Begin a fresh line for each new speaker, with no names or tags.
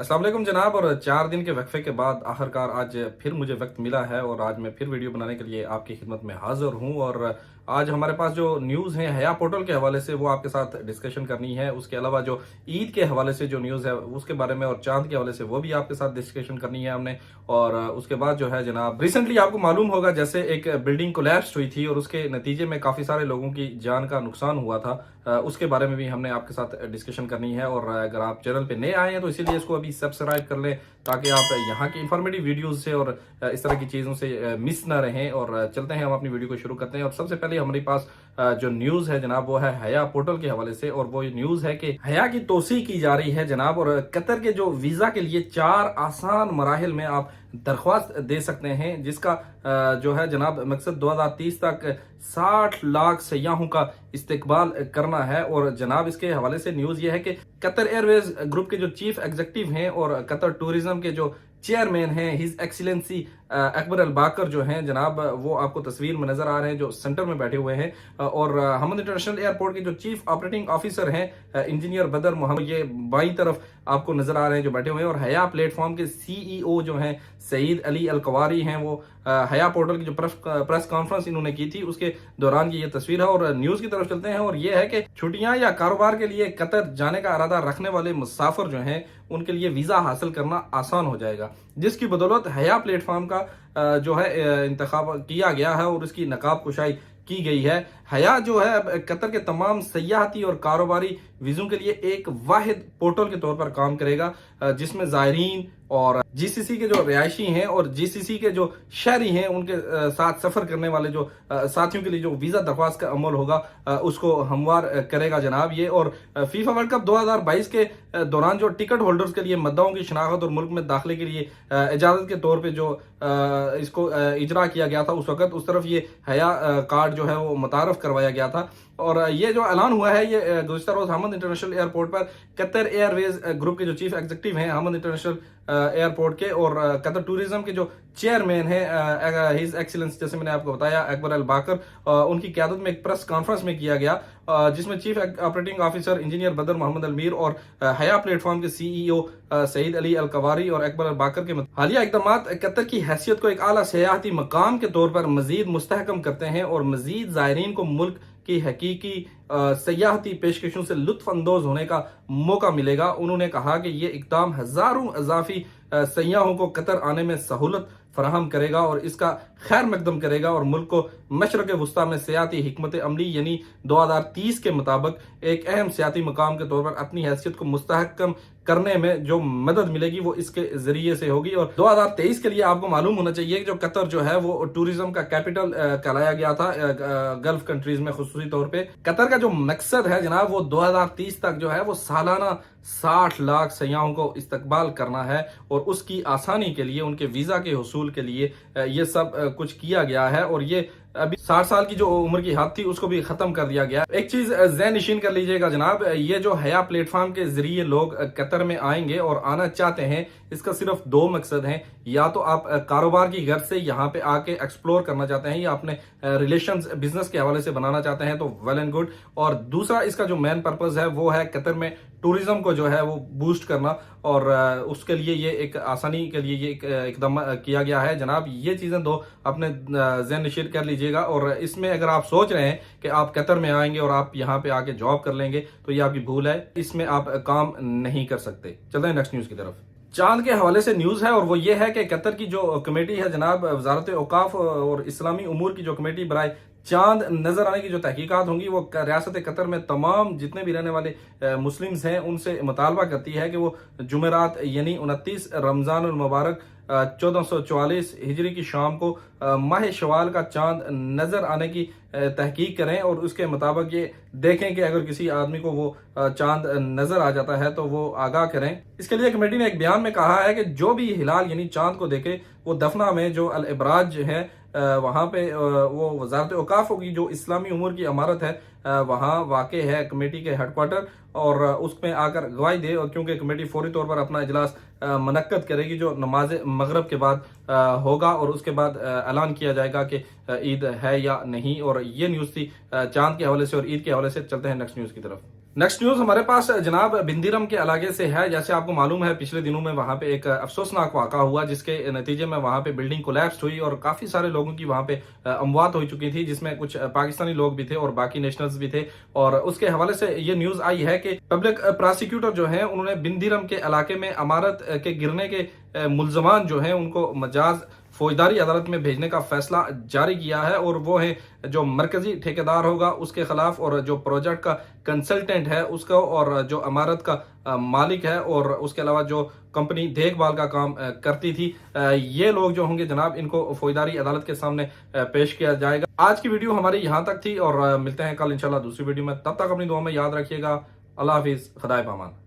अस्सलाम वालेकुम जनाब। और 4 दिन के वक्फे के बाद आखिरकार आज फिर मुझे वक्त मिला है और आज मैं फिर वीडियो बनाने के लिए आपकी खिदमत में हाजिर हूँ। और आज हमारे पास जो न्यूज़ है हया पोर्टल के हवाले से वो आपके साथ डिस्कशन करनी है। उसके अलावा जो ईद के हवाले से जो न्यूज़ है उसके बारे में और चांद के हवाले से वो भी आपके साथ डिस्कशन करनी है हमने। और उसके बाद जो है जनाब, रिसेंटली आपको मालूम होगा जैसे एक बिल्डिंग कोलैप्स हुई थी और उसके नतीजे में काफ़ी सारे लोगों की जान का नुकसान हुआ था। उसके बारे में भी हमने आपके साथ डिस्कशन करनी है। और अगर आप चैनल पे नए आए हैं तो इसीलिए इसको अभी सब्सक्राइब कर लें ताकि आप यहाँ की इंफॉर्मेटिव वीडियोस से और इस तरह की चीज़ों से मिस ना रहें। और चलते हैं, हम अपनी वीडियो को शुरू करते हैं। और सबसे पहले हमारे पास जो न्यूज़ है जनाब वो है हया पोर्टल के हवाले से। और वो न्यूज़ है कि हया की तोसी की जा रही है जनाब। और कतर के जो वीज़ा के लिए 4 आसान मराहिल में आप दरख्वास्त दे सकते हैं, जिसका जो है जनाब मकसद 2030 तक 60 लाख सयाहों का इस्तकबाल करना है। और जनाब इसके हवाले से न्यूज़ ये है कि कतर एयरवेज ग्रुप के जो चीफ एग्जीक्यूटिव हैं और कतर टूरिज्म के जो चेयरमैन हैं हिज एक्सीलेंसी अकबर अल बाकर जो हैं जनाब, वो आपको तस्वीर में नजर आ रहे हैं जो सेंटर में बैठे हुए हैं। और हमद इंटरनेशनल एयरपोर्ट के जो चीफ ऑपरेटिंग ऑफिसर हैं इंजीनियर बदर मोहम्मद, ये बाईं तरफ आपको नजर आ रहे हैं जो बैठे हुए हैं। और हया प्लेटफॉर्म के सीईओ जो हैं सईद अली अल कवारी हैं, वो हया पोर्टल की जो प्रेस कॉन्फ्रेंस इन्होंने की थी उसके दौरान की ये तस्वीर है। और न्यूज की तरफ चलते हैं और ये है कि छुट्टियां या कारोबार के लिए कतर जाने का इरादा रखने वाले मुसाफिर जो हैं उनके लिए वीजा हासिल करना आसान हो जाएगा, जिसकी बदौलत हया प्लेटफॉर्म का जो है इंतखाब किया गया है और उसकी नकाब कुशाई की गई है। हया जो है कतर के तमाम सयाहती और कारोबारी वीज़ों के लिए एक वाहिद पोर्टल के तौर पर काम करेगा, जिसमें ज़ायरीन और जीसीसी के जो रिहायशी हैं और जीसीसी के जो शहरी हैं उनके साथ सफ़र करने वाले जो साथियों के लिए जो वीज़ा दरख्वास्त का अमल होगा उसको हमवार करेगा जनाब ये। और फीफा वर्ल्ड कप 2022 के दौरान जो टिकट होल्डर्स के लिए मद्दाओं की शनाख्त और मुल्क में दाखिले के लिए इजाज़त के तौर पर जो इसको इजरा किया गया था उस वक्त, उस तरफ ये हया कार्ड जो है वो मुतारफ करवाया गया था। और ये जो ऐलान हुआ है ये गुज़िश्ता रोज़ हमद इंटरनेशनल एयरपोर्ट पर कतर एयरवेज ग्रुप के जो चीफ एग्जीक्यूटिव हैं हमद इंटरनेशनल एयरपोर्ट के और कतर टूरिज्म के जो चेयरमैन हैं हिज एक्सीलेंस, जैसे मैंने आपको बताया, अकबर अल बाकर, उनकी क़यादत में एक प्रेस कॉन्फ्रेंस में किया गया जिसमें चीफ ऑपरेटिंग ऑफिसर इंजीनियर बदर मोहम्मद अल मीर और हया प्लेटफॉर्म के सीईओ सईद अली अल कवारी और अकबर अल बाकर के हालिया इक़दाम कतर की हैसियत को एक आला सयाहती मकाम के तौर पर मजीद मुस्तहकम करते हैं और मजीद ज़ायरीन को मुल्क की हकीकी सयाहती पेशकशों से लुत्फ अंदोज होने का मौका मिलेगा। उन्होंने कहा कि ये इक़दाम हज़ारों अज़ाफ़ी सयाहों को कतर आने में सहूलत फराहम करेगा और इसका खैर मकदम करेगा और मुल्क को मशरक़ वस्ता में सियाती हिकमत अमली यानी 2030 के मुताबिक एक अहम सियाती मकाम के तौर पर अपनी हैसियत को मुस्तहकम करने में जो मदद मिलेगी वो इसके जरिए से होगी। और 2023 के लिए आपको मालूम होना चाहिए कि जो कतर जो है वो टूरिज्म का कैपिटल कहलाया गया था गल्फ कंट्रीज में, खुसूसी तौर पे कतर का जो मकसद है जनाब वो 2030 तक जो है वो सालाना 60 लाख सयाहों को इस्तकबाल करना है। और उसकी आसानी के लिए, उनके वीज़ा के हुसूल के लिए ये सब कुछ किया गया है। और ये अभी 60 साल की जो उम्र की हद थी उसको भी खत्म कर दिया गया। एक चीज ज़हन नशीन कर लीजिएगा जनाब, ये जो हया प्लेटफॉर्म के जरिए लोग कतर में आएंगे और आना चाहते हैं, इसका सिर्फ 2 मकसद हैं। या तो आप कारोबार की गर्ज से यहाँ पे आके एक्सप्लोर करना चाहते हैं या अपने रिलेशंस बिजनेस के हवाले से बनाना चाहते हैं तो वेल एंड गुड। और दूसरा इसका जो मेन पर्पज है वो है कतर में टूरिज्म को जो है वो बूस्ट करना और उसके लिए ये एक आसानी के लिए ये एक इकदाम किया गया है जनाब। ये चीज़ें 2 अपने ज़हन नशीन कर लीजिएगा। और इसमें अगर आप सोच रहे हैं कि आप कतर में आएंगे और आप यहाँ पे आके जॉब कर लेंगे तो ये आपकी भूल है, इसमें आप काम नहीं कर सकते। चलते हैं नेक्स्ट न्यूज़ की तरफ। चांद के हवाले से न्यूज़ है और वो ये है कि कतर की जो कमेटी है जनाब, वजारत औकाफ और इस्लामी उमूर की जो कमेटी बराए चांद नजर आने की जो तहकीकात होंगी वो रियासत कतर में तमाम जितने भी रहने वाले मुस्लिम्स हैं उनसे मुतालबा करती है कि वो जुमेरात यानी 29 रमज़ान मुबारक 1444 हिजरी की शाम को माह शवाल का चांद नजर आने की तहकीक करें और उसके मुताबिक ये देखें कि अगर किसी आदमी को वो चांद नजर आ जाता है तो वो आगाह करें। इसके लिए कमेटी ने एक बयान में कहा है कि जो भी हिलाल यानी चांद को देखे वो दफना में जो अल इबराज है वहाँ पे वो वजारत औकाफ की जो इस्लामी उमूर की इमारत है वहाँ वाक़ है कमेटी के हेडक्वार्टर और उसमें आकर गवाही दे। और क्योंकि कमेटी फौरी तौर पर अपना इजलास मुनक्कद करेगी जो नमाज मगरब के बाद होगा और उसके बाद ऐलान किया जाएगा कि ईद है या नहीं। और ये न्यूज़ थी चांद के हवाले से और ईद के हवाले से। चलते हैं नेक्स्ट न्यूज़ की तरफ। नेक्स्ट न्यूज हमारे पास जनाब बिंदीरम के इलाके से है। जैसे आपको मालूम है पिछले दिनों में वहां पे एक अफसोसनाक वाक़ा हुआ जिसके नतीजे में वहां पे बिल्डिंग कोलैप्स हुई और काफी सारे लोगों की वहां पे अमवात हो चुकी थी, जिसमें कुछ पाकिस्तानी लोग भी थे और बाकी नेशनल्स भी थे। और उसके हवाले से ये न्यूज आई है कि पब्लिक प्रोसिक्यूटर जो है उन्होंने बिंदीरम के इलाके में इमारत के गिरने के मुलजमान जो है उनको मजाज फौजदारी अदालत में भेजने का फैसला जारी किया है। और वो है जो मरकजी ठेकेदार होगा उसके खिलाफ और जो प्रोजेक्ट का कंसल्टेंट है उसको और जो इमारत का मालिक है और उसके अलावा जो कंपनी देखभाल का काम करती थी, ये लोग जो होंगे जनाब इनको फौजदारी अदालत के सामने पेश किया जाएगा। आज की वीडियो हमारी यहाँ तक थी और मिलते हैं कल इंशाल्लाह दूसरी वीडियो में। तब तक अपनी दुआ में याद रखिएगा। अल्लाह हाफिज, खुदा पामान।